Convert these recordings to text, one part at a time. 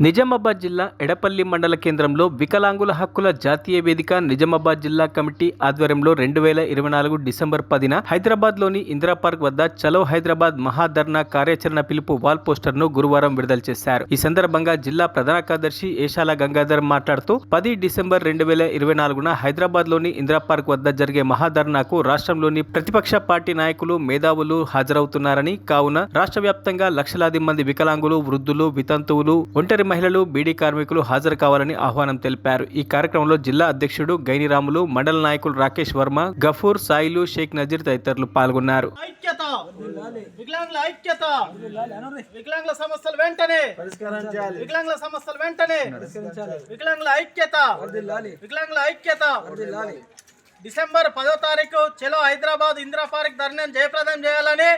నిజామాబాద్ జిల్లా ఎడపల్లి మండల కేంద్రంలో వికలాంగుల హక్కుల జాతీయ వేదిక నిజామాబాద్ జిల్లా కమిటీ ఆధ్వర్యంలో 2024 డిసెంబర్ 10న హైదరాబాద్లోని ఇందిరా పార్క్ వద్ద చలో హైదరాబాద్ మహాధర్నా కార్యాచరణ పిలుపు వాల్ పోస్టర్ను గురువారం విడుదల చేశారు. ఈ సందర్భంగా జిల్లా ప్రధాన కార్యదర్శి ఏషాల గంగాధర్ మాట్లాడుతూ 10 డిసెంబర్ 2024న హైదరాబాద్లోని ఇందిరా పార్క్ వద్ద జరిగే మహాధర్నాకు రాష్ట్రంలోని ప్రతిపక్ష పార్టీ నాయకులు మేధావులు హాజరవుతున్నారని, కావున రాష్ట్ర వ్యాప్తంగా లక్షలాది మంది వికలాంగులు, వృద్ధులు, వితంతువులు, ఒంటరి మహిళలు, బీడీ కార్మికులు హాజరు కావాలని ఆహ్వానం తెలిపారు. ఈ కార్యక్రమంలో జిల్లా అధ్యక్షుడు గైనిరాములు, మండల నాయకులు రాకేష్ వర్మ, గఫూర్, సాయిలు, షేక్ నజీర్ తదితరులు పాల్గొన్నారు. డిసెంబర్ 10వ తారీఖు చలో హైదరాబాద్ ఇందిరా పార్క్ ధర్నాను జయప్రదం చేయాలని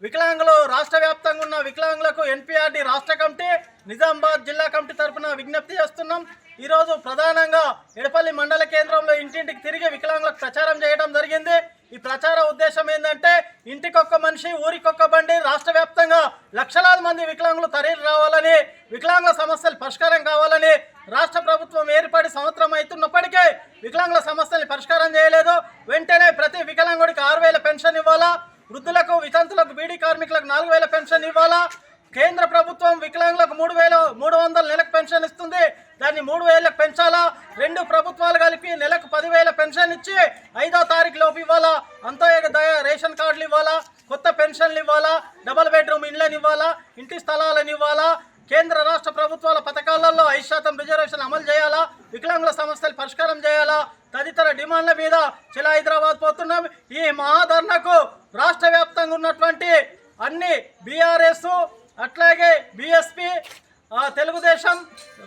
వికలాంగులు రాష్ట్ర వ్యాప్తంగా ఉన్న వికలాంగులకు ఎన్పీఆర్డీ రాష్ట్ర కమిటీ, నిజామాబాద్ జిల్లా కమిటీ తరఫున విజ్ఞప్తి చేస్తున్నాం. ఈరోజు ప్రధానంగా ఎడపల్లి మండల కేంద్రంలో ఇంటింటికి తిరిగి వికలాంగులకు ప్రచారం చేయడం జరిగింది. ఈ ప్రచార ఉద్దేశం ఏంటంటే, ఇంటికొక్క మనిషి ఊరికొక్క బండి, రాష్ట్ర వ్యాప్తంగా లక్షలాది మంది వికలాంగులు తరలి రావాలని, వికలాంగుల సమస్యలు పరిష్కారం కావాలని, రాష్ట్ర ప్రభుత్వం ఏర్పడి సంవత్సరం అవుతున్నప్పటికీ వికలాంగుల సమస్యల్ని పరిష్కారం చేయలేదు. వెంటనే ప్రతి వికలాంగుడికి 6,000 పెన్షన్ ఇవ్వాలా, వృద్ధులకు, వితంతులకు, బీడీ కార్మికులకు 4,000 పెన్షన్ ఇవ్వాలా. కేంద్ర ప్రభుత్వం వికలాంగులకు 3,300 నెలకు పెన్షన్ ఇస్తుంది, దాన్ని 3,000 పెంచాలా. రెండు ప్రభుత్వాలు కలిపి నెలకు 10,000 పెన్షన్ ఇచ్చి 5వ తారీఖు లోపు ఇవ్వాలా. అంత్యోదయ రేషన్ కార్డులు ఇవ్వాలా, కొత్త పెన్షన్లు ఇవ్వాలా, డబుల్ బెడ్రూమ్ ఇళ్లను ఇవ్వాలా, ఇంటి స్థలాలను ఇవ్వాలా. కేంద్ర రాష్ట్ర ప్రభుత్వాల పథకాలలో 5% రిజర్వేషన్ అమలు చేయాలా, వికలాంగుల సమస్యలు పరిష్కారం చేయాలా, తదితర డిమాండ్ల మీద చలో హైదరాబాద్ పోతున్నాం. ఈ మహాధర్నాకు రాష్ట్ర వ్యాప్తంగా ఉన్నటువంటి అన్ని బీఆర్ఎస్, అట్లాగే బీఎస్పీ, తెలుగుదేశం,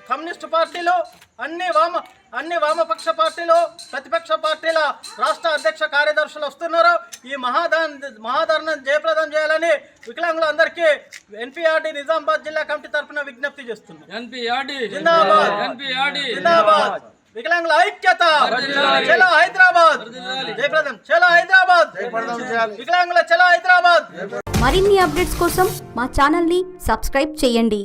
కమ్యూనిస్టు పార్టీలు, అన్ని వామపక్ష పార్టీలు, ప్రతిపక్ష పార్టీల రాష్ట్ర అధ్యక్ష కార్యదర్శులు వస్తున్నారు. ఈ మహాధర్నా జయప్రదం చేయాలని వికలాంగులందరికీ ఎన్పీఆర్డీ నిజామాబాద్ జిల్లా కమిటీ తరఫున విజ్ఞప్తి చేస్తున్నారు. వికలాంగుల ఐక్యత, చలో హైదరాబాద్ జయప్రదం, చలో హైదరాబాద్, వికలాంగుల చలో హైదరాబాద్. మరిన్ని అప్డేట్స్ కోసం మా ఛానల్ ని సబ్స్క్రైబ్ చేయండి.